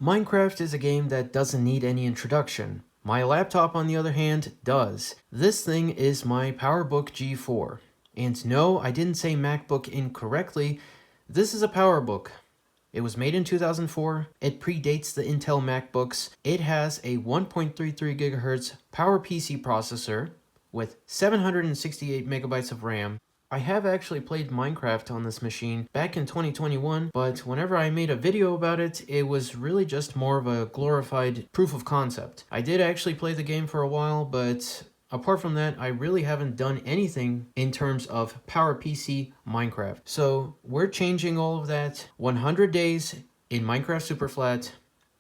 Minecraft is a game that doesn't need any introduction. My laptop, on the other hand, does. This thing is my PowerBook G4. And no, I didn't say MacBook incorrectly. This is a PowerBook. It was made in 2004. It predates the Intel MacBooks. It has a 1.33 GHz PowerPC processor with 768 megabytes of RAM. I have actually played Minecraft on this machine back in 2021, but whenever I made a video about it, it was really just more of a glorified proof of concept. I did actually play the game for a while, but apart from that, I really haven't done anything in terms of PowerPC Minecraft. So we're changing all of that. 100 days in Minecraft Superflat.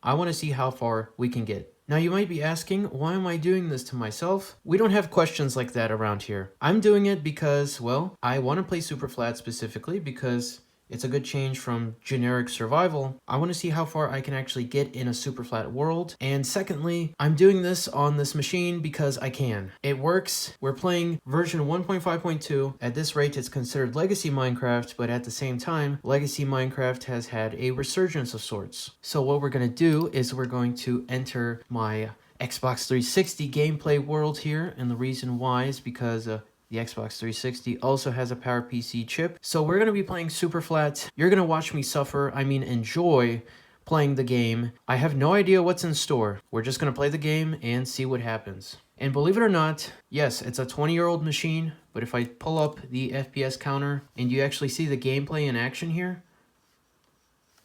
I want to see how far we can get. Now you might be asking, why am I doing this to myself? We don't have questions like that around here. I'm doing it because, well, I want to play Superflat specifically because it's a good change from generic survival. I want to see how far I can actually get in a super flat world. And secondly, I'm doing this on this machine because I can. It works. We're playing version 1.5.2. At this rate, it's considered legacy Minecraft, but at the same time, legacy Minecraft has had a resurgence of sorts. So what we're going to do is we're going to enter my Xbox 360 gameplay world here. And the reason why is because the Xbox 360 also has a PowerPC chip. So we're going to be playing super flat. You're going to watch me suffer, enjoy playing the game. I have no idea what's in store. We're just going to play the game and see what happens. And believe it or not, yes, it's a 20-year-old machine, but if I pull up the FPS counter and you actually see the gameplay in action here,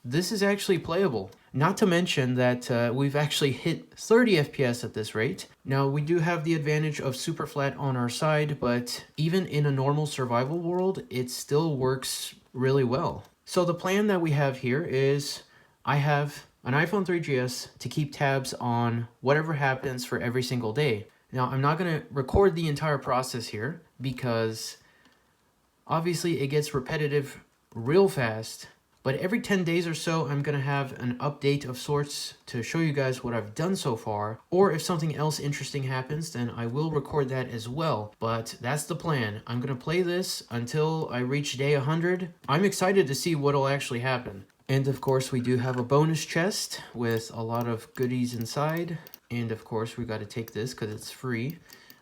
this is actually playable. Not to mention that we've actually hit 30 FPS at this rate. Now, we do have the advantage of super flat on our side, but even in a normal survival world, it still works really well. So the plan that we have here is I have an iPhone 3GS to keep tabs on whatever happens for every single day. Now, I'm not going to record the entire process here because obviously it gets repetitive real fast. But every 10 days or so, I'm going to have an update of sorts to show you guys what I've done so far. Or if something else interesting happens, then I will record that as well. But that's the plan. I'm going to play this until I reach day 100. I'm excited to see what'll actually happen. And of course, we do have a bonus chest with a lot of goodies inside. And of course, we got to take this because it's free.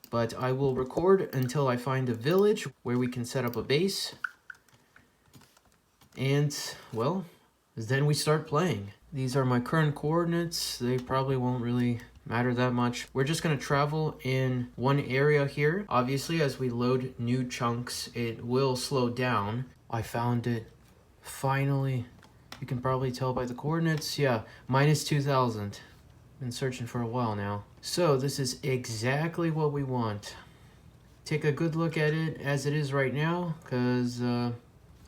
But I will record until I find a village where we can set up a base. And, well, then we start playing. These are my current coordinates. They probably won't really matter that much. We're just going to travel in one area here. Obviously, as we load new chunks, it will slow down. I found it. Finally. You can probably tell by the coordinates. Yeah, minus 2,000. Been searching for a while now. So, this is exactly what we want. Take a good look at it as it is right now, because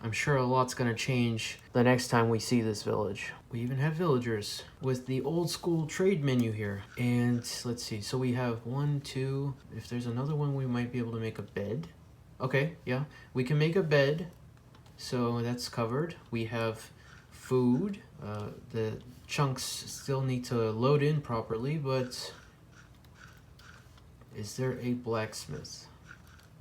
I'm sure a lot's going to change the next time we see this village. We even have villagers with the old school trade menu here. And let's see, so we have 1, 2, if there's another one we might be able to make a bed. Okay, yeah, we can make a bed, so that's covered. We have food. The chunks still need to load in properly, but is there a blacksmith?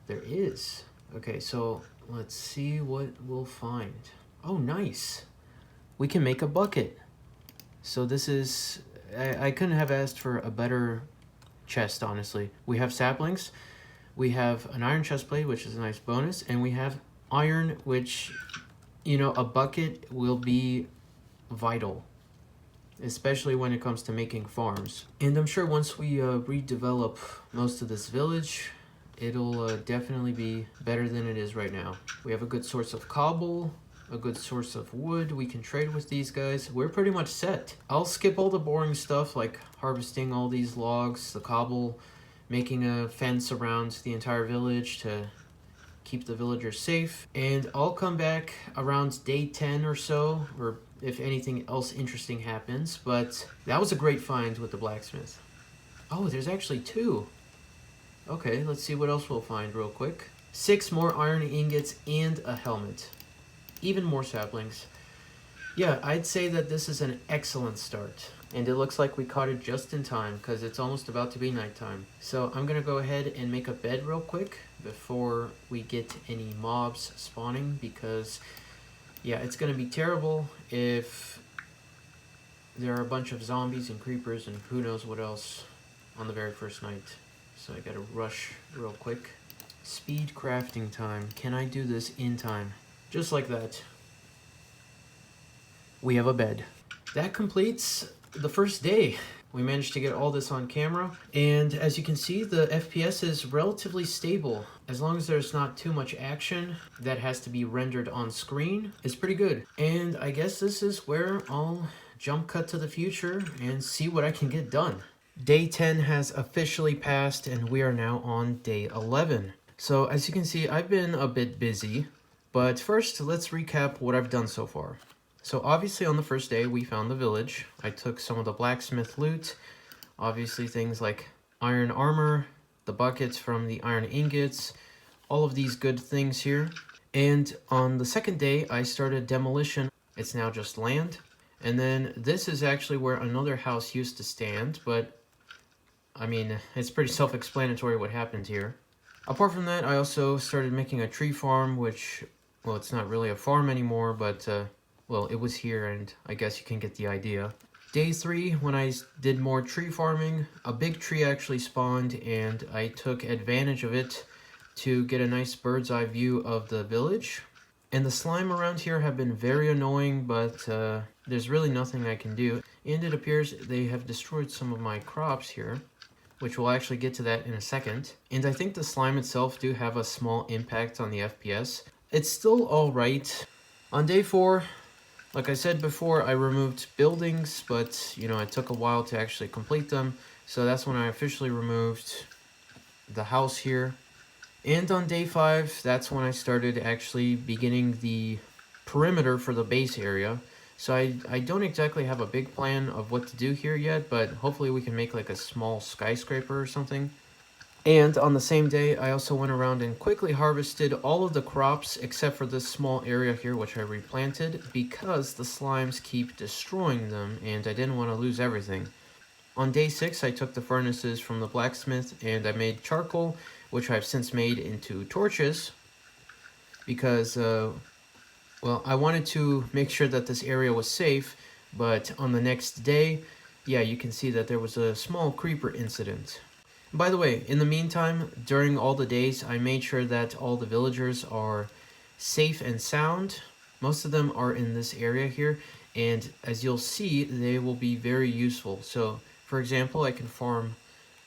There is. Okay, so let's see what we'll find. Oh, nice. We can make a bucket. So this is... I couldn't have asked for a better chest, honestly. We have saplings. We have an iron chest plate, which is a nice bonus. And we have iron, which, you know, a bucket will be vital. Especially when it comes to making farms. And I'm sure once we redevelop most of this village, it'll definitely be better than it is right now. We have a good source of cobble, a good source of wood. We can trade with these guys. We're pretty much set. I'll skip all the boring stuff like harvesting all these logs, the cobble, making a fence around the entire village to keep the villagers safe. And I'll come back around day 10 or so, or if anything else interesting happens. But that was a great find with the blacksmith. Oh, there's actually 2. Okay, let's see what else we'll find real quick. 6 more iron ingots and a helmet. Even more saplings. Yeah, I'd say that this is an excellent start. And it looks like we caught it just in time because it's almost about to be nighttime. So I'm going to go ahead and make a bed real quick before we get any mobs spawning because, yeah, it's going to be terrible if there are a bunch of zombies and creepers and who knows what else on the very first night. So I gotta rush real quick. Speed crafting time. Can I do this in time? Just like that. We have a bed. That completes the first day. We managed to get all this on camera, and as you can see, the FPS is relatively stable. As long as there's not too much action that has to be rendered on screen, it's pretty good. And I guess this is where I'll jump cut to the future and see what I can get done. Day 10 has officially passed, and we are now on day 11. So as you can see, I've been a bit busy, but first let's recap what I've done so far. So obviously on the first day we found the village. I took some of the blacksmith loot, obviously things like iron armor, the buckets from the iron ingots, all of these good things here. And on the second day I started demolition. It's now just land. And then this is actually where another house used to stand, but I mean, it's pretty self-explanatory what happened here. Apart from that, I also started making a tree farm, which, well, it's not really a farm anymore, but well, it was here, and I guess you can get the idea. Day 3, when I did more tree farming, a big tree actually spawned, and I took advantage of it to get a nice bird's eye view of the village. And the slime around here have been very annoying, but there's really nothing I can do. And it appears they have destroyed some of my crops here, which we'll actually get to that in a second. And I think the slime itself do have a small impact on the FPS. It's still alright. On day 4, like I said before, I removed buildings, but, you know, it took a while to actually complete them. So that's when I officially removed the house here. And on day 5, that's when I started actually beginning the perimeter for the base area. So I don't exactly have a big plan of what to do here yet, but hopefully we can make like a small skyscraper or something. And on the same day, I also went around and quickly harvested all of the crops except for this small area here, which I replanted, because the slimes keep destroying them, and I didn't want to lose everything. On day 6, I took the furnaces from the blacksmith, and I made charcoal, which I've since made into torches, because, well, I wanted to make sure that this area was safe, but on the next day, yeah, you can see that there was a small creeper incident. By the way, in the meantime, during all the days, I made sure that all the villagers are safe and sound. Most of them are in this area here, and as you'll see, they will be very useful. So, for example, I can farm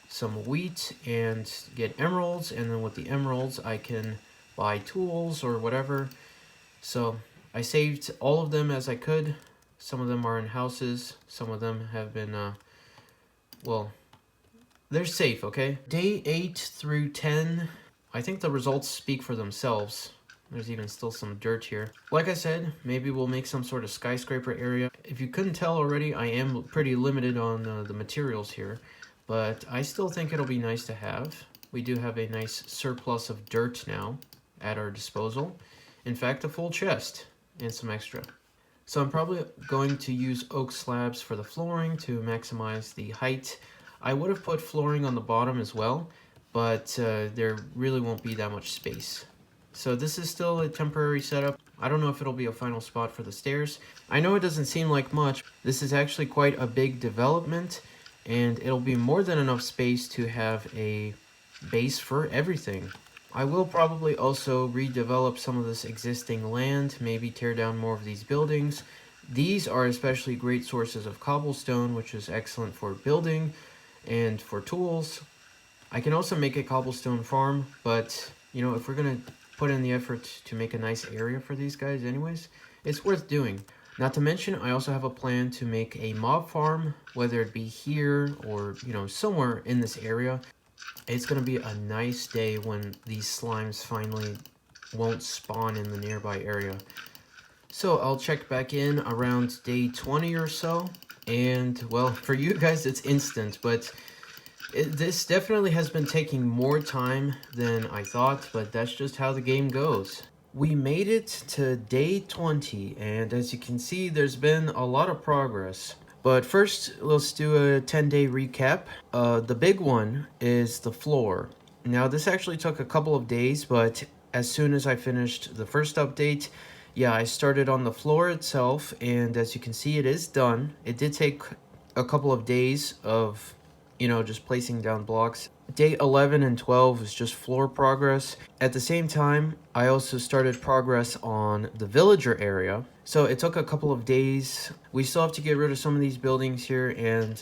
some wheat and get emeralds, and then with the emeralds, I can buy tools or whatever. So, I saved all of them as I could. Some of them are in houses, some of them have been, well, they're safe, okay? Day 8 through 10, I think the results speak for themselves. There's even still some dirt here. Like I said, maybe we'll make some sort of skyscraper area. If you couldn't tell already, I am pretty limited on the materials here, but I still think it'll be nice to have. We do have a nice surplus of dirt now at our disposal. In fact, a full chest and some extra. So I'm probably going to use oak slabs for the flooring to maximize the height. I would have put flooring on the bottom as well, but there really won't be that much space. So this is still a temporary setup. I don't know if it'll be a final spot for the stairs. I know it doesn't seem like much. This is actually quite a big development, and it'll be more than enough space to have a base for everything. I will probably also redevelop some of this existing land, maybe tear down more of these buildings. These are especially great sources of cobblestone, which is excellent for building and for tools. I can also make a cobblestone farm, but, you know, if we're going to put in the effort to make a nice area for these guys anyways, it's worth doing. Not to mention, I also have a plan to make a mob farm, whether it be here or, you know, somewhere in this area. It's going to be a nice day when these slimes finally won't spawn in the nearby area. So I'll check back in around day 20 or so. And, well, for you guys, it's instant, but this definitely has been taking more time than I thought, but that's just how the game goes. We made it to day 20, and as you can see, there's been a lot of progress. But first, let's do a 10-day recap. The big one is the floor. Now, this actually took a couple of days, but as soon as I finished the first update, Yeah, I started on the floor itself, and as you can see, it is done. It did take a couple of days of, just placing down blocks. Day 11 and 12 is just floor progress. At the same time, I also started progress on the villager area. So it took a couple of days. We still have to get rid of some of these buildings here and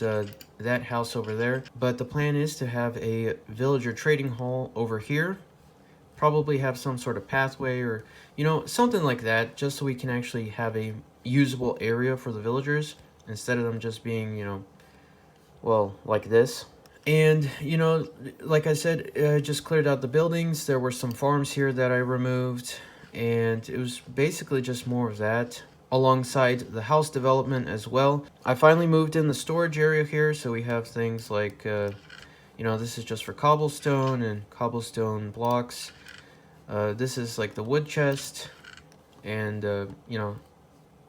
that house over there. But the plan is to have a villager trading hall over here. Probably have some sort of pathway or, something like that, just so we can actually have a usable area for the villagers instead of them just being, well, like this. And, like I said, I just cleared out the buildings. There were some farms here that I removed, and it was basically just more of that alongside the house development as well. I finally moved in the storage area here, so we have things like, this is just for cobblestone and cobblestone blocks. This is like the wood chest and,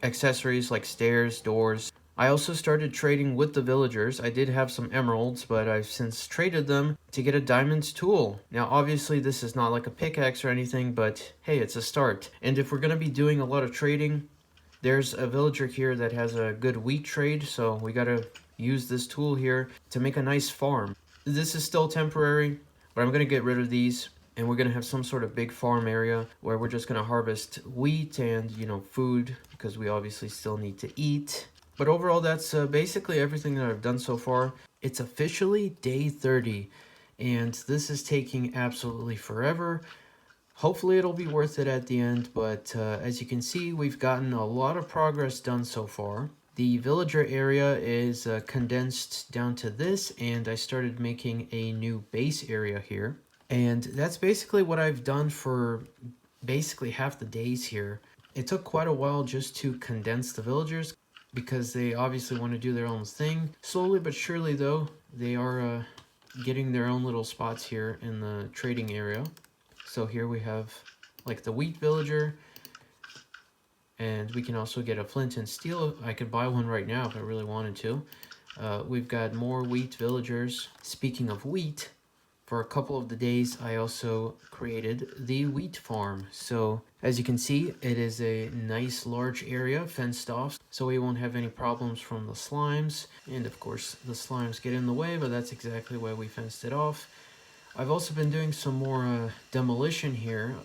accessories like stairs, doors. I also started trading with the villagers. I did have some emeralds, but I've since traded them to get a diamonds tool. Now, obviously, this is not like a pickaxe or anything, but hey, it's a start. And if we're going to be doing a lot of trading, there's a villager here that has a good wheat trade, so we got to use this tool here to make a nice farm. This is still temporary, but I'm going to get rid of these. And we're going to have some sort of big farm area where we're just going to harvest wheat and, food, because we obviously still need to eat. But overall, that's basically everything that I've done so far. It's officially day 30, and this is taking absolutely forever. Hopefully it'll be worth it at the end, but as you can see, we've gotten a lot of progress done so far. The villager area is condensed down to this, and I started making a new base area here. And that's basically what I've done for basically half the days here. It took quite a while just to condense the villagers because they obviously want to do their own thing. Slowly but surely though, they are getting their own little spots here in the trading area. So here we have like the wheat villager, and we can also get a flint and steel. I could buy one right now if I really wanted to. We've got more wheat villagers. Speaking of wheat, for a couple of the days, I also created the wheat farm. So as you can see, it is a nice large area fenced off, so we won't have any problems from the slimes. And of course, the slimes get in the way, but that's exactly why we fenced it off. I've also been doing some more demolition here.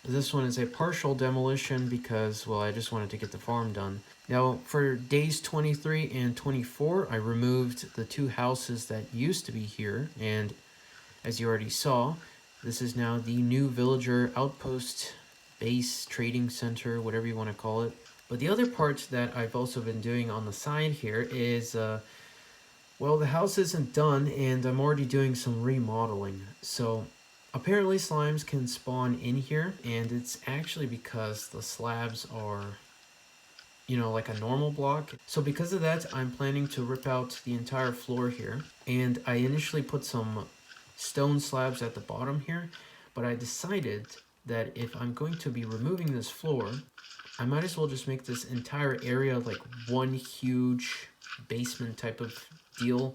This one is a partial demolition because, well, I just wanted to get the farm done. Now, for days 23 and 24, I removed the two houses that used to be here, and as you already saw, this is now the new villager outpost, base, trading center, whatever you want to call it. But the other part that I've also been doing on the side here is, well, the house isn't done and I'm already doing some remodeling. So apparently slimes can spawn in here, and it's actually because the slabs are, like a normal block. So because of that, I'm planning to rip out the entire floor here. And I initially put some stone slabs at the bottom here, but I decided that if I'm going to be removing this floor, I might as well just make this entire area like one huge basement type of deal.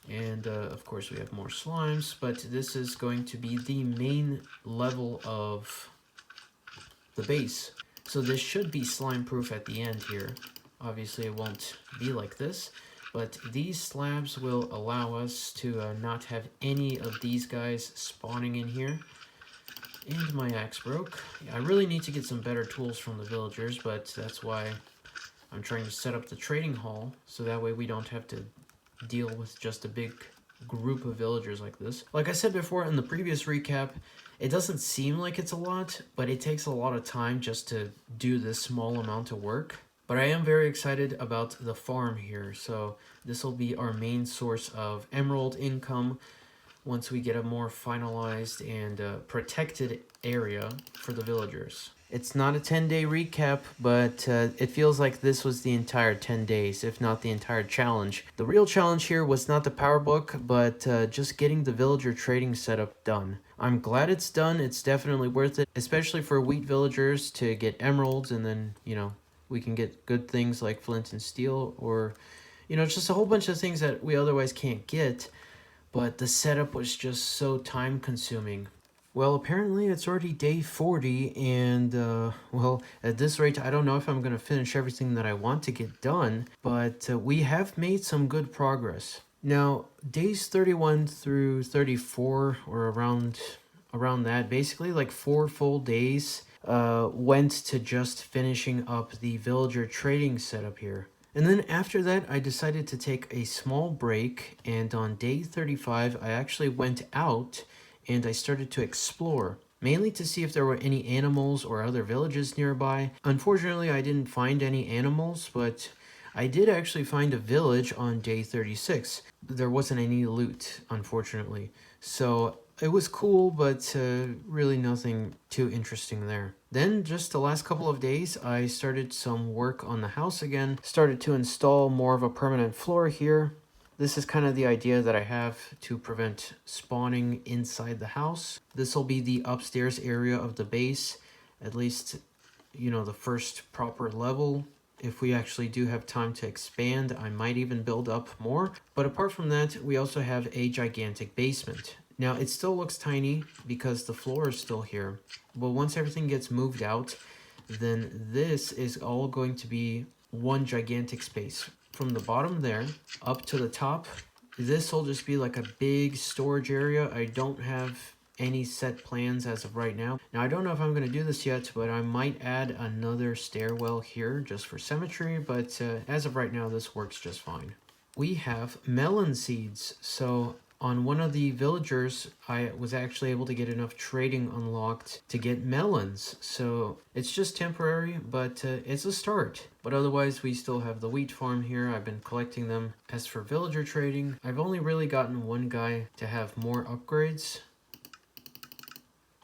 And of course we have more slimes, but this is going to be the main level of the base. So this should be slime proof at the end here. Obviously it won't be like this, but these slabs will allow us to not have any of these guys spawning in here. And my axe broke. I really need to get some better tools from the villagers, but that's why I'm trying to set up the trading hall, so that way we don't have to deal with just a big group of villagers like this. Like I said before in the previous recap, it doesn't seem like it's a lot, but it takes a lot of time just to do this small amount of work. But I am very excited about the farm here, so this will be our main source of emerald income once we get a more finalized and protected area for the villagers. It's not a 10-day recap, but it feels like this was the entire 10 days, if not the entire challenge. The real challenge here was not the PowerBook, but just getting the villager trading setup done. I'm glad it's done. It's definitely worth it, especially for wheat villagers to get emeralds, and then, we can get good things like flint and steel, or, just a whole bunch of things that we otherwise can't get. But the setup was just so time consuming. Well, apparently it's already day 40, and well, at this rate, I don't know if I'm going to finish everything that I want to get done, but we have made some good progress. Now, days 31 through 34, or around that, basically like 4 full days, went to just finishing up the villager trading setup here. And then after that, I decided to take a small break, and on day 35, I actually went out and I started to explore, mainly to see if there were any animals or other villages nearby. Unfortunately, I didn't find any animals, but I did actually find a village on day 36. There wasn't any loot, unfortunately. So it was cool, but really nothing too interesting there. Then, just the last couple of days, I started some work on the house again, started to install more of a permanent floor here. This is kind of the idea that I have to prevent spawning inside the house. This will be the upstairs area of the base, at least, you know, the first proper level. If we actually do have time to expand, I might even build up more. But apart from that, we also have a gigantic basement. Now, it still looks tiny because the floor is still here. But once everything gets moved out, then this is all going to be one gigantic space. From the bottom there up to the top, this will just be like a big storage area. I don't have any set plans as of right now. Now, I don't know if I'm going to do this yet, but I might add another stairwell here just for symmetry, but as of right now, this works just fine. We have melon seeds. So on one of the villagers, I was actually able to get enough trading unlocked to get melons. So it's just temporary, but it's a start. But otherwise, we still have the wheat farm here. I've been collecting them. As for villager trading, I've only really gotten one guy to have more upgrades.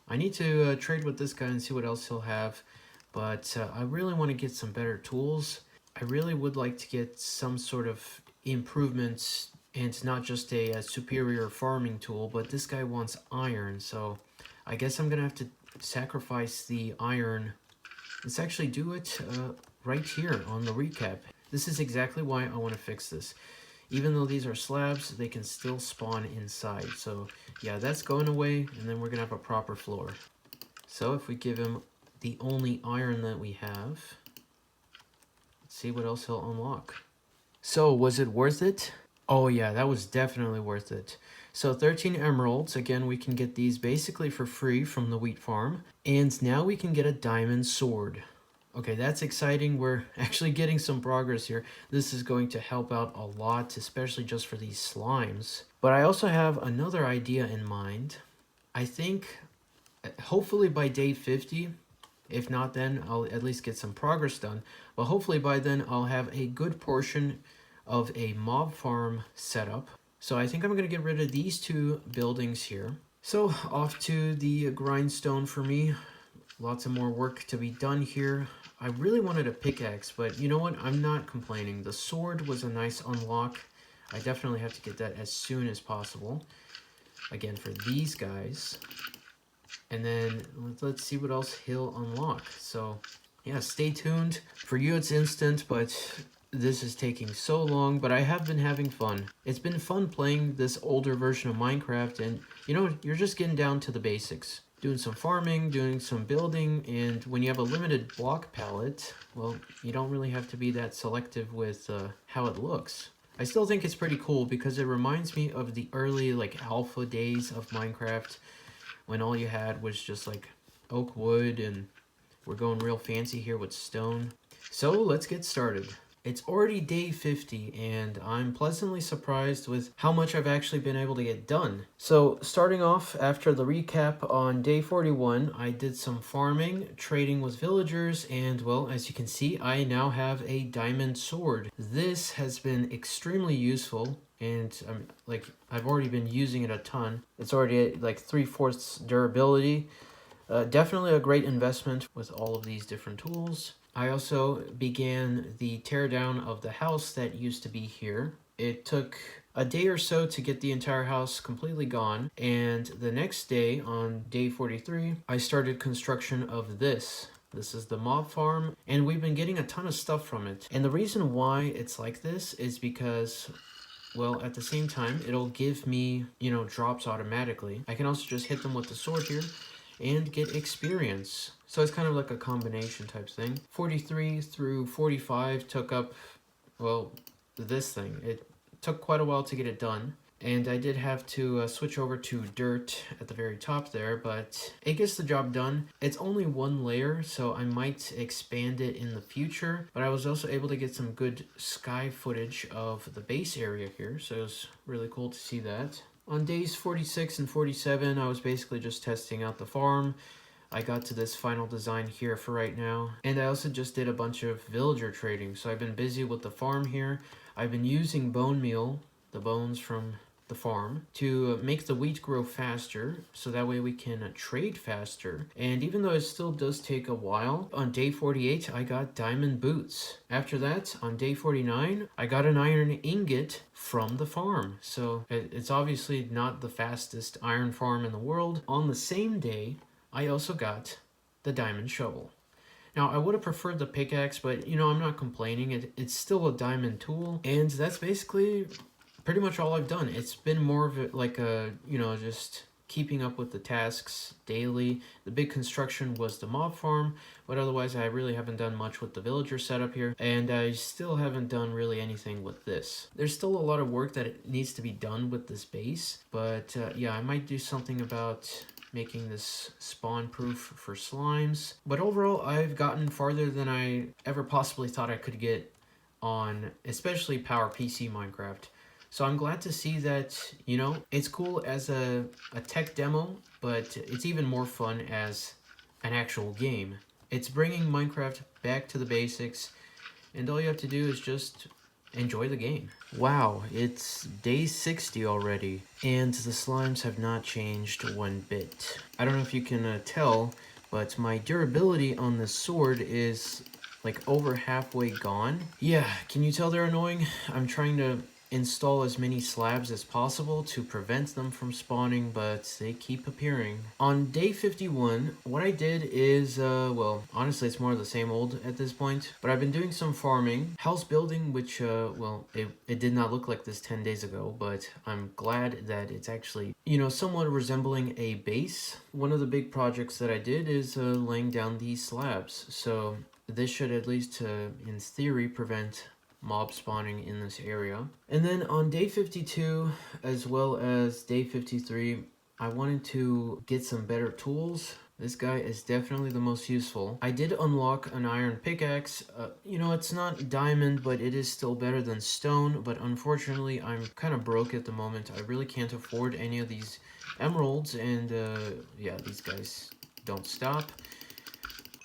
I need to trade with this guy and see what else he'll have. But I really want to get some better tools. I really would like to get some sort of improvements, and it's not just a superior farming tool, but this guy wants iron, so I guess I'm gonna have to sacrifice the iron. Let's actually do it right here on the recap. This is exactly why I want to fix this. Even though these are slabs, they can still spawn inside. So yeah, that's going away, and then we're gonna have a proper floor. So if we give him the only iron that we have, let's see what else he'll unlock. So was it worth it? Oh yeah, that was definitely worth it. So 13 emeralds, again, we can get these basically for free from the wheat farm. And now we can get a diamond sword. Okay, that's exciting. We're actually getting some progress here. This is going to help out a lot, especially just for these slimes. But I also have another idea in mind. I think, hopefully by day 50, if not then, I'll at least get some progress done. But hopefully by then, I'll have a good portion of a mob farm setup. So I think I'm going to get rid of these two buildings here. So off to the grindstone for me. Lots of more work to be done here. I really wanted a pickaxe, but you know what? I'm not complaining. The sword was a nice unlock. I definitely have to get that as soon as possible. Again, for these guys. And then let's see what else he'll unlock. So yeah, stay tuned. For you, it's instant, but this is taking so long, but I have been having fun. It's been fun playing this older version of Minecraft, and you know, you're just getting down to the basics. Doing some farming, doing some building, and when you have a limited block palette, well, you don't really have to be that selective with how it looks. I still think it's pretty cool because it reminds me of the early like alpha days of Minecraft when all you had was just like oak wood, and we're going real fancy here with stone. So let's get started. It's already day 50, and I'm pleasantly surprised with how much I've actually been able to get done. So starting off after the recap on day 41, I did some farming, trading with villagers, and well, as you can see, I now have a diamond sword. This has been extremely useful, and I've already been using it a ton. It's already at like 3/4 durability. Definitely a great investment with all of these different tools. I also began the teardown of the house that used to be here. It took a day or so to get the entire house completely gone, and the next day, on day 43, I started construction of this. This is the mob farm, and we've been getting a ton of stuff from it. And the reason why it's like this is because well, at the same time, it'll give me, drops automatically. I can also just hit them with the sword here and get experience. So it's kind of like a combination type thing. 43 through 45 took up, well, this thing. It took quite a while to get it done. And I did have to switch over to dirt at the very top there, but it gets the job done. It's only one layer, so I might expand it in the future. But I was also able to get some good sky footage of the base area here, so it was really cool to see that. On days 46 and 47, I was basically just testing out the farm. I got to this final design here for right now. And I also just did a bunch of villager trading. So I've been busy with the farm here. I've been using bone meal, the bones from the farm, to make the wheat grow faster, so that way we can trade faster. And even though it still does take a while, on day 48 I got diamond boots. After that, on day 49, I got an iron ingot from the farm. So it's obviously not the fastest iron farm in the world. On the same day, I also got the diamond shovel. Now, I would have preferred the pickaxe, but, I'm not complaining. It's still a diamond tool, and that's basically pretty much all I've done. It's been more of like a, just keeping up with the tasks daily. The big construction was the mob farm, but otherwise I really haven't done much with the villager setup here, and I still haven't done really anything with this. There's still a lot of work that needs to be done with this base, but yeah, I might do something about making this spawn proof for slimes. But overall, I've gotten farther than I ever possibly thought I could get on especially PowerPC Minecraft. So I'm glad to see that, it's cool as a tech demo, but it's even more fun as an actual game. It's bringing Minecraft back to the basics, and all you have to do is just enjoy the game. Wow, it's day 60 already, and the slimes have not changed one bit. I don't know if you can tell, but my durability on this sword is like over halfway gone. Yeah, can you tell they're annoying? I'm trying to install as many slabs as possible to prevent them from spawning, but they keep appearing. On day 51, what I did is, well, honestly, it's more of the same old at this point, but I've been doing some farming, house building, which, well, it did not look like this 10 days ago, but I'm glad that it's actually, somewhat resembling a base. One of the big projects that I did is laying down these slabs, so this should at least, in theory, prevent mob spawning in this area. And then on day 52 as well as day 53, I wanted to get some better tools. This guy is definitely the most useful. I did unlock an iron pickaxe. It's not diamond, but it is still better than stone, but unfortunately I'm kind of broke at the moment. I really can't afford any of these emeralds, and yeah, these guys don't stop.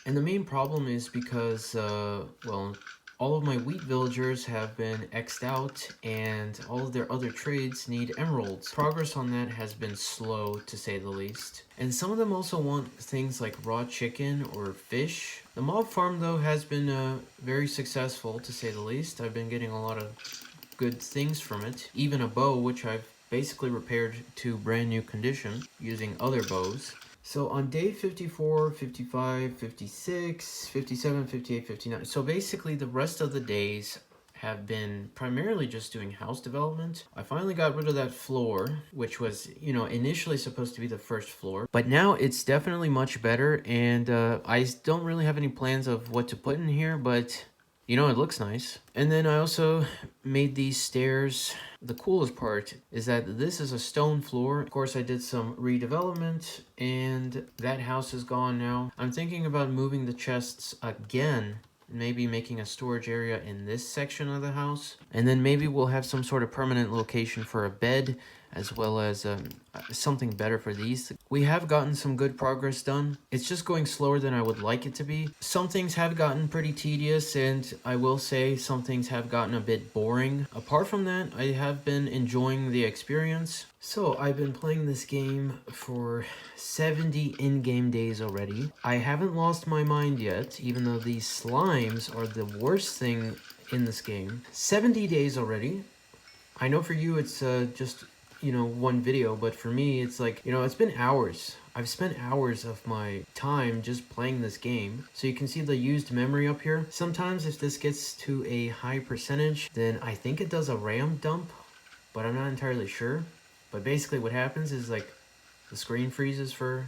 And the main problem is because, well, all of my wheat villagers have been X'd out, and all of their other trades need emeralds. Progress on that has been slow, to say the least. And some of them also want things like raw chicken or fish. The mob farm, though, has been very successful, to say the least. I've been getting a lot of good things from it. Even a bow, which I've basically repaired to brand new condition using other bows. So on day 54, 55, 56, 57, 58, 59, so basically the rest of the days have been primarily just doing house development. I finally got rid of that floor, which was, initially supposed to be the first floor, but now it's definitely much better, and I don't really have any plans of what to put in here, but it looks nice. And then I also made these stairs. The coolest part is that this is a stone floor. Of course, I did some redevelopment, and that house is gone now. I'm thinking about moving the chests again, maybe making a storage area in this section of the house. And then maybe we'll have some sort of permanent location for a bed, as well as something better for these. We have gotten some good progress done. It's just going slower than I would like it to be. Some things have gotten pretty tedious, and I will say some things have gotten a bit boring. Apart from that, I have been enjoying the experience. So I've been playing this game for 70 in-game days already. I haven't lost my mind yet, even though these slimes are the worst thing in this game. 70 days already. I know for you it's just one video, but for me it's like, it's been hours. I've spent hours of my time just playing this game. So you can see the used memory up here. Sometimes if this gets to a high percentage, then I think it does a RAM dump. but I'm not entirely sure. But basically what happens is like the screen freezes for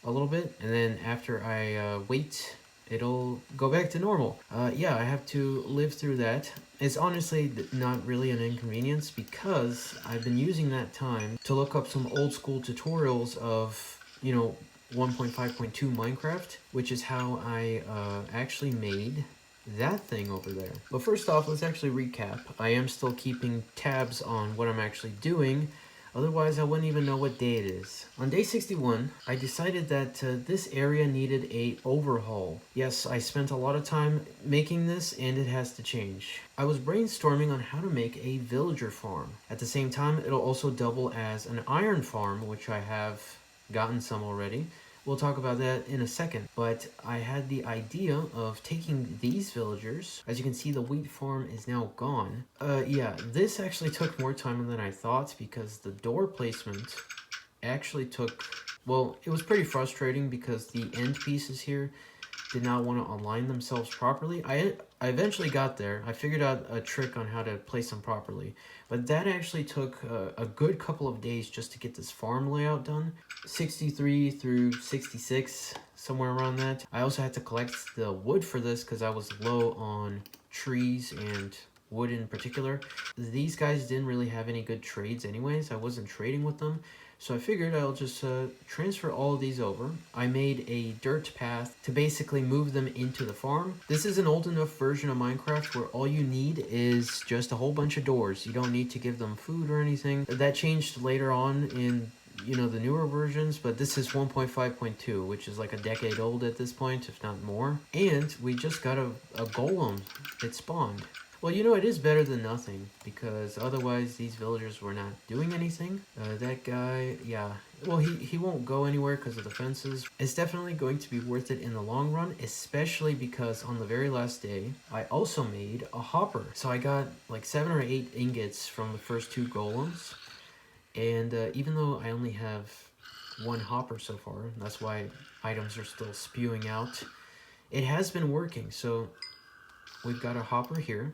a little bit, and then after I wait, it'll go back to normal. Yeah, I have to live through that. It's honestly not really an inconvenience because I've been using that time to look up some old school tutorials of, 1.5.2 Minecraft, which is how I actually made that thing over there. But first off, let's actually recap. I am still keeping tabs on what I'm actually doing. Otherwise, I wouldn't even know what day it is. On day 61, I decided that this area needed a overhaul. Yes, I spent a lot of time making this and it has to change. I was brainstorming on how to make a villager farm. At the same time, it'll also double as an iron farm, which I have gotten some already. We'll talk about that in a second, but I had the idea of taking these villagers. As you can see, the wheat farm is now gone. Yeah, this actually took more time than I thought because the door placement actually took, well, it was pretty frustrating because the end pieces here did not want to align themselves properly. I eventually got there. I figured out a trick on how to place them properly. But that actually took a good couple of days just to get this farm layout done. 63 through 66, somewhere around that. I also had to collect the wood for this because I was low on trees and wood in particular. These guys didn't really have any good trades anyways. I wasn't trading with them. So I figured I'll just transfer all of these over. I made a dirt path to basically move them into the farm. This is an old enough version of Minecraft where all you need is just a whole bunch of doors. You don't need to give them food or anything. That changed later on in the newer versions, but this is 1.5.2, which is like a decade old at this point, if not more. And we just got a golem. It spawned. Well, it is better than nothing, because otherwise these villagers were not doing anything. That guy, yeah, well, he won't go anywhere because of the fences. It's definitely going to be worth it in the long run, especially because on the very last day, I also made a hopper. So I got like 7 or 8 ingots from the first 2 golems, and even though I only have 1 hopper so far, that's why items are still spewing out, it has been working. So we've got a hopper here.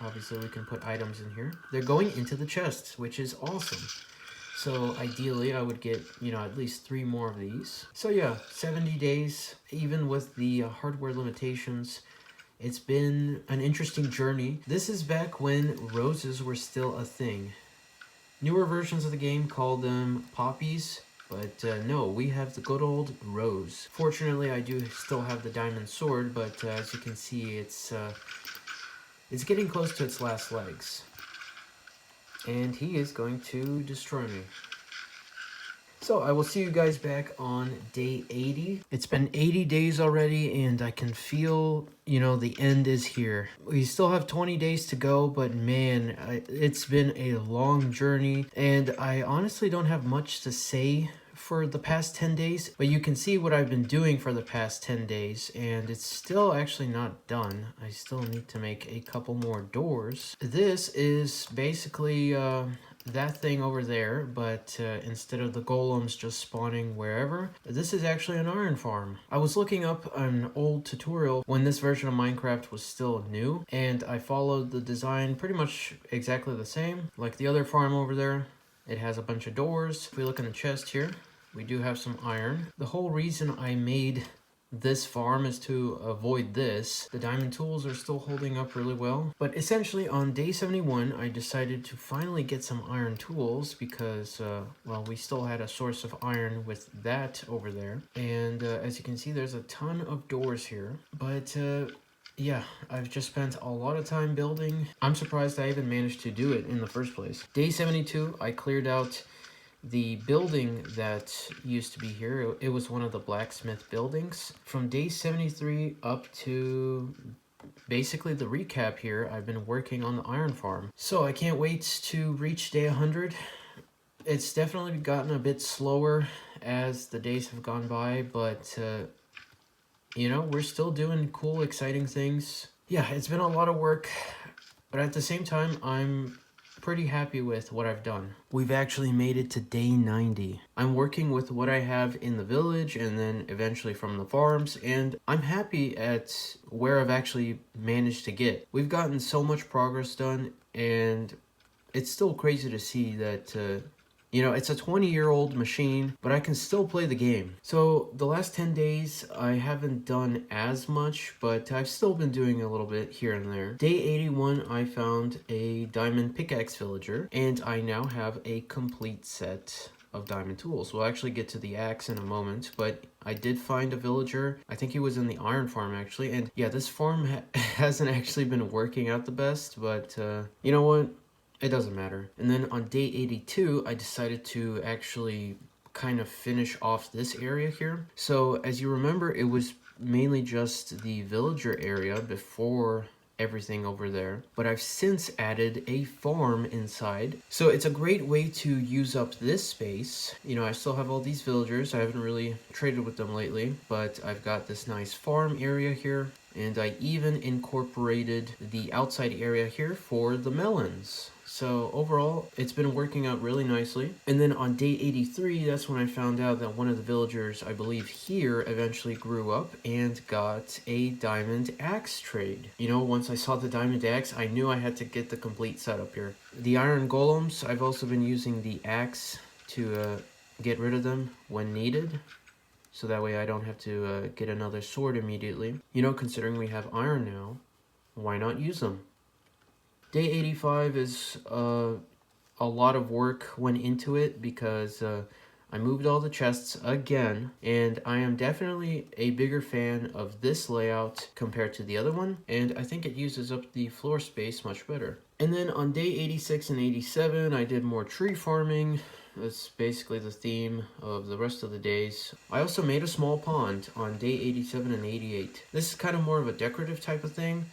Obviously, we can put items in here. They're going into the chests, which is awesome. So ideally, I would get, at least 3 more of these. So yeah, 70 days, even with the hardware limitations, it's been an interesting journey. This is back when roses were still a thing. Newer versions of the game call them poppies, but no, we have the good old rose. Fortunately, I do still have the diamond sword, but as you can see, it's getting close to its last legs. And he is going to destroy me. So I will see you guys back on day 80. It's been 80 days already, and I can feel, the end is here. We still have 20 days to go, but man, it's been a long journey, and I honestly don't have much to say for the past 10 days, but you can see what I've been doing for the past 10 days, and it's still actually not done. I still need to make a couple more doors. This is basically that thing over there, but instead of the golems just spawning wherever, this is actually an iron farm. I was looking up an old tutorial when this version of Minecraft was still new, and I followed the design pretty much exactly the same, like the other farm over there. It has a bunch of doors. If we look in the chest here, we do have some iron. The whole reason I made this farm is to avoid this. The diamond tools are still holding up really well. But essentially on day 71, I decided to finally get some iron tools because, well, we still had a source of iron with that over there. And as you can see, there's a ton of doors here. But yeah, I've just spent a lot of time building. I'm surprised I even managed to do it in the first place. Day 72, I cleared out the building that used to be here. It was one of the blacksmith buildings. From day 73 up to basically the recap here, I've been working on the iron farm. So I can't wait to reach day 100. It's definitely gotten a bit slower as the days have gone by, but we're still doing cool, exciting things. Yeah, it's been a lot of work, but at the same time, I'm pretty happy with what I've done. We've actually made it to day 90. I'm working with what I have in the village and then eventually from the farms, and I'm happy at where I've actually managed to get. We've gotten so much progress done, and it's still crazy to see that, it's a 20-year-old machine, but I can still play the game. So the last 10 days, I haven't done as much, but I've still been doing a little bit here and there. Day 81, I found a diamond pickaxe villager, and I now have a complete set of diamond tools. We'll actually get to the axe in a moment, but I did find a villager. I think he was in the iron farm actually, and yeah, this farm hasn't actually been working out the best, but you know what? It doesn't matter. And then on day 82, I decided to actually kind of finish off this area here. So as you remember, it was mainly just the villager area before everything over there, but I've since added a farm inside. So it's a great way to use up this space. I still have all these villagers. I haven't really traded with them lately, but I've got this nice farm area here, and I even incorporated the outside area here for the melons. So overall, it's been working out really nicely. And then on day 83, that's when I found out that one of the villagers, I believe here, eventually grew up and got a diamond axe trade. Once I saw the diamond axe, I knew I had to get the complete setup here. The iron golems, I've also been using the axe to get rid of them when needed. So that way I don't have to get another sword immediately. Considering we have iron now, why not use them? Day 85 is a lot of work went into it because I moved all the chests again, and I am definitely a bigger fan of this layout compared to the other one, and I think it uses up the floor space much better. And then on day 86 and 87, I did more tree farming. That's basically the theme of the rest of the days. I also made a small pond on day 87 and 88. This is kind of more of a decorative type of thing.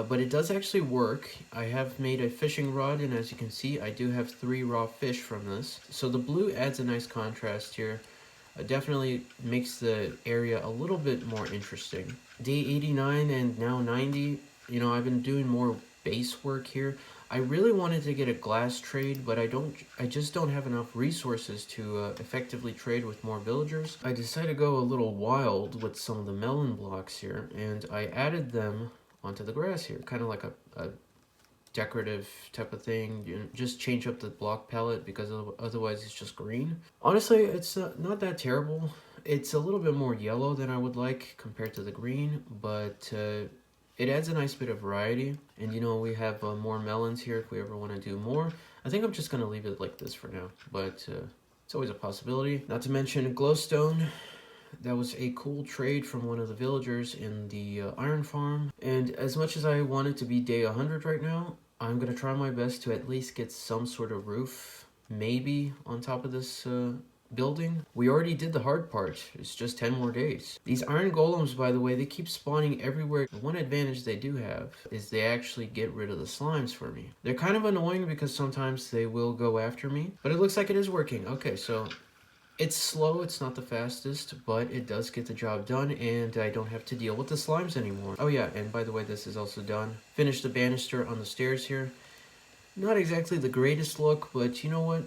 But it does actually work. I have made a fishing rod, and as you can see, I do have 3 raw fish from this. So the blue adds a nice contrast here. Definitely makes the area a little bit more interesting. Day 89 and now 90, I've been doing more base work here. I really wanted to get a glass trade, but I just don't have enough resources to effectively trade with more villagers. I decided to go a little wild with some of the melon blocks here, and I added them onto the grass here, kind of like a decorative type of thing. Just change up the block palette because otherwise it's just green. Honestly, it's not that terrible. It's a little bit more yellow than I would like compared to the green, but it adds a nice bit of variety. And we have more melons here if we ever want to do more. I think I'm just going to leave it like this for now, but it's always a possibility. Not to mention glowstone. That was a cool trade from one of the villagers in the iron farm. And as much as I want it to be day 100 right now, I'm going to try my best to at least get some sort of roof, maybe, on top of this building. We already did the hard part. It's just 10 more days. These iron golems, by the way, they keep spawning everywhere. One advantage they do have is they actually get rid of the slimes for me. They're kind of annoying because sometimes they will go after me, but it looks like it is working. Okay, so it's slow, it's not the fastest, but it does get the job done, and I don't have to deal with the slimes anymore. Oh yeah, and by the way, this is also done. Finished the banister on the stairs here. Not exactly the greatest look, but you know what?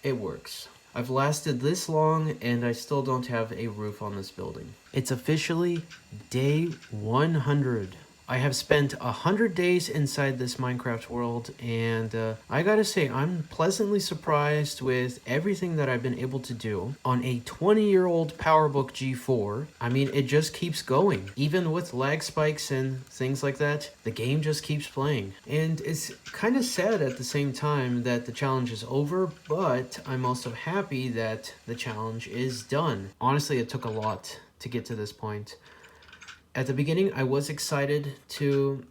It works. I've lasted this long, and I still don't have a roof on this building. It's officially day 100. I have spent 100 days inside this Minecraft world, and I gotta say, I'm pleasantly surprised with everything that I've been able to do on a 20-year-old PowerBook G4. I mean, it just keeps going. Even with lag spikes and things like that, the game just keeps playing. And it's kind of sad at the same time that the challenge is over, but I'm also happy that the challenge is done. Honestly, it took a lot to get to this point. At the beginning, I was excited to,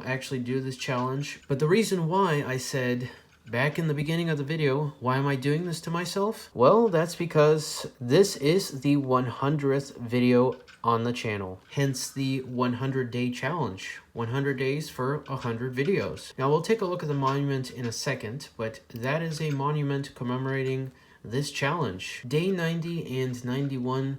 actually do this challenge. But the reason why I said back in the beginning of the video, why am I doing this to myself? Well, that's because this is the 100th video on the channel. Hence the 100-day challenge. 100 days for 100 videos. Now, we'll take a look at the monument in a second, but that is a monument commemorating this challenge. Day 90 and 91,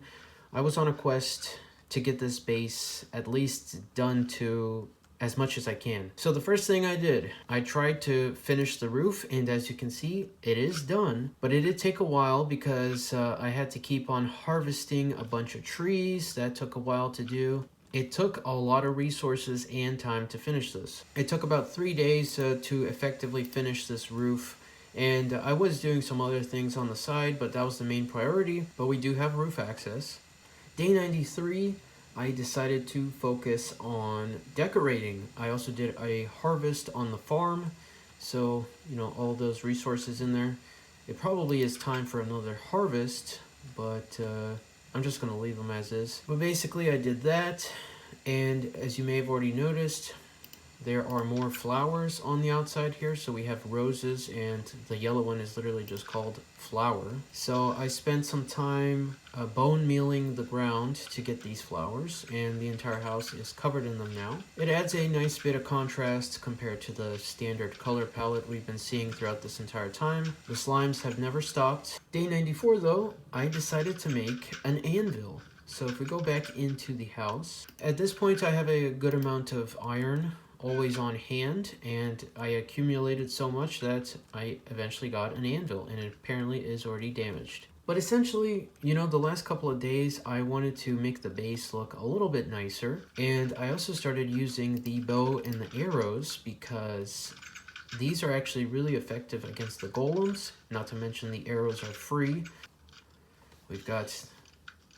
I was on a quest to get this base at least done to as much as I can. So the first thing I did, I tried to finish the roof, and as you can see, it is done. But it did take a while because I had to keep on harvesting a bunch of trees. That took a while to do. It took a lot of resources and time to finish this. It took about 3 days to effectively finish this roof, and I was doing some other things on the side, but that was the main priority. But we do have roof access. Day 93, I decided to focus on decorating. I also did a harvest on the farm, so all those resources in there. It probably is time for another harvest, but I'm just going to leave them as is. But basically I did that, and as you may have already noticed, there are more flowers on the outside here. So we have roses, and the yellow one is literally just called flower. So I spent some time bone mealing the ground to get these flowers, and the entire house is covered in them now. It adds a nice bit of contrast compared to the standard color palette we've been seeing throughout this entire time. The slimes have never stopped. Day 94 though, I decided to make an anvil. So if we go back into the house, at this point I have a good amount of iron always on hand, and I accumulated so much that I eventually got an anvil, and it apparently is already damaged. But essentially, the last couple of days I wanted to make the base look a little bit nicer, and I also started using the bow and the arrows because these are actually really effective against the golems, not to mention the arrows are free. We've got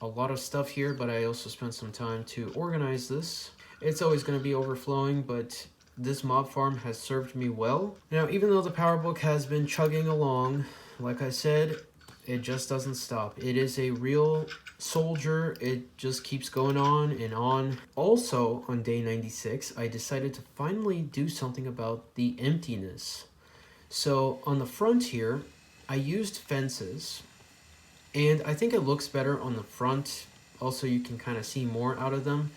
a lot of stuff here, but I also spent some time to organize this. It's always going to be overflowing, but this mob farm has served me well. Now, even though the PowerBook has been chugging along, like I said, it just doesn't stop. It is a real soldier. It just keeps going on and on. Also, on day 96, I decided to finally do something about the emptiness. So on the front here, I used fences, and I think it looks better on the front. Also, you can kind of see more out of them.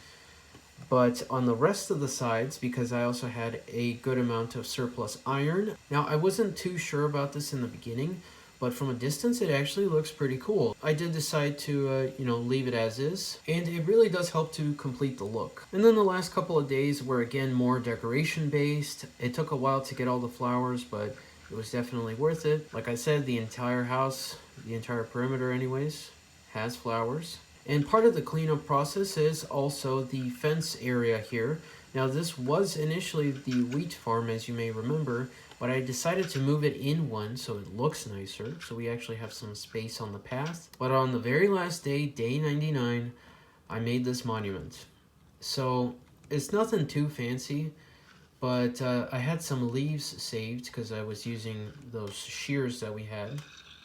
But on the rest of the sides, because I also had a good amount of surplus iron. Now, I wasn't too sure about this in the beginning, but from a distance, it actually looks pretty cool. I did decide to, leave it as is, and it really does help to complete the look. And then the last couple of days were, again, more decoration-based. It took a while to get all the flowers, but it was definitely worth it. Like I said, the entire house, the entire perimeter anyways, has flowers. And part of the cleanup process is also the fence area here. Now, this was initially the wheat farm, as you may remember, but I decided to move it in one so it looks nicer, so we actually have some space on the path. But on the very last day, day 99, I made this monument. So it's nothing too fancy, but I had some leaves saved because I was using those shears that we had.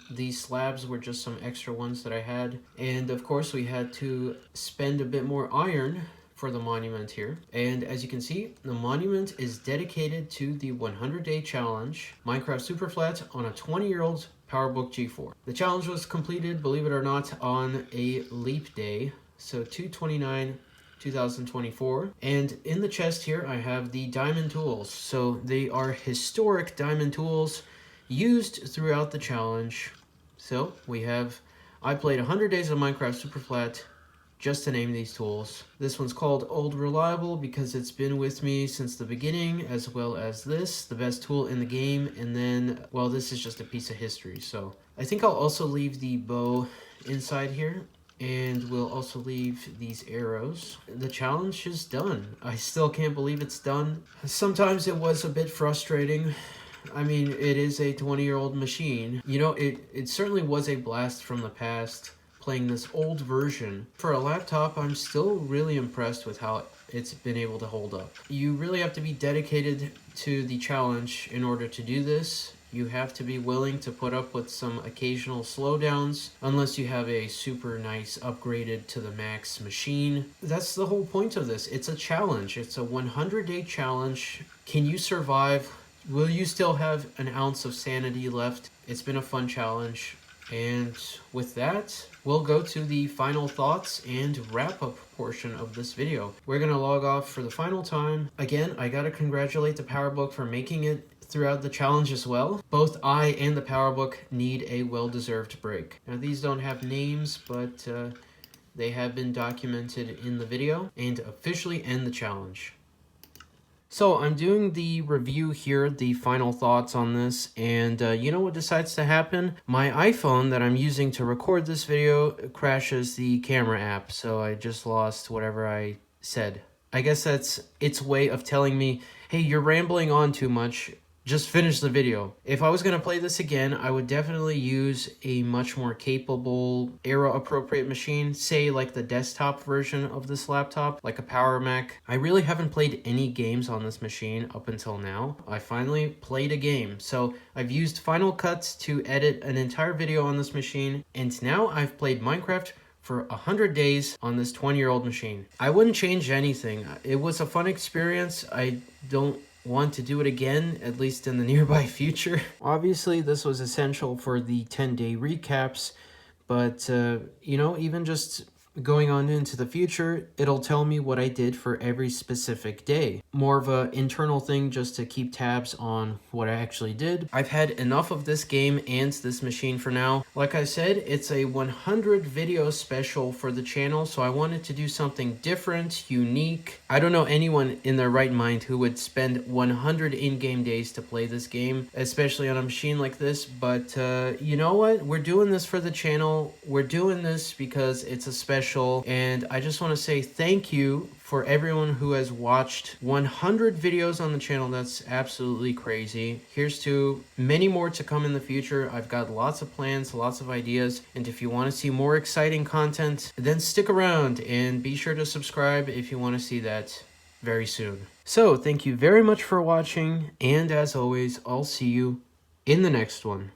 These slabs were just some extra ones that I had. And of course we had to spend a bit more iron for the monument here. And as you can see, the monument is dedicated to the 100-day challenge, Minecraft Superflat on a 20-year-old PowerBook G4. The challenge was completed, believe it or not, on a leap day, so 2/29/2024. And in the chest here, I have the diamond tools. So they are historic diamond tools used throughout the challenge. So I played 100 days of Minecraft Superflat just to name these tools. This one's called Old Reliable because it's been with me since the beginning, as well as this, the best tool in the game. And then, well, this is just a piece of history. So I think I'll also leave the bow inside here, and we'll also leave these arrows. The challenge is done. I still can't believe it's done. Sometimes it was a bit frustrating. I mean, it is a 20-year-old machine. It certainly was a blast from the past playing this old version. For a laptop, I'm still really impressed with how it's been able to hold up. You really have to be dedicated to the challenge in order to do this. You have to be willing to put up with some occasional slowdowns, unless you have a super nice upgraded to the max machine. That's the whole point of this. It's a challenge. It's a 100-day challenge. Can you survive? Will you still have an ounce of sanity left? It's been a fun challenge. And with that, we'll go to the final thoughts and wrap-up portion of this video. We're going to log off for the final time. Again, I got to congratulate the PowerBook for making it throughout the challenge as well. Both I and the PowerBook need a well-deserved break. Now, these don't have names, but they have been documented in the video and officially end the challenge. So I'm doing the review here, the final thoughts on this, and you know what decides to happen? My iPhone that I'm using to record this video crashes the camera app, so I just lost whatever I said. I guess that's its way of telling me, hey, you're rambling on too much. Just finish the video. If I was going to play this again, I would definitely use a much more capable, era-appropriate machine, say like the desktop version of this laptop, like a Power Mac. I really haven't played any games on this machine up until now. I finally played a game. So I've used Final Cut to edit an entire video on this machine, and now I've played Minecraft for 100 days on this 20-year-old machine. I wouldn't change anything. It was a fun experience. I don't want to do it again, at least in the nearby future. Obviously, this was essential for the 10-day recaps, but, you know, even just going on into the future, it'll tell me what I did for every specific day. More of an internal thing just to keep tabs on what I actually did. I've had enough of this game and this machine for now. Like I said, it's a 100 video special for the channel, so I wanted to do something different, unique. I don't know anyone in their right mind who would spend 100 in-game days to play this game, especially on a machine like this, but you know what? We're doing this for the channel. We're doing this because it's a special, and I just want to say thank you for everyone who has watched 100 videos on the channel. That's absolutely crazy. Here's to many more to come in the future. I've got lots of plans, lots of ideas, and if you want to see more exciting content, then stick around and be sure to subscribe if you want to see that very soon. So thank you very much for watching, and as always, I'll see you in the next one.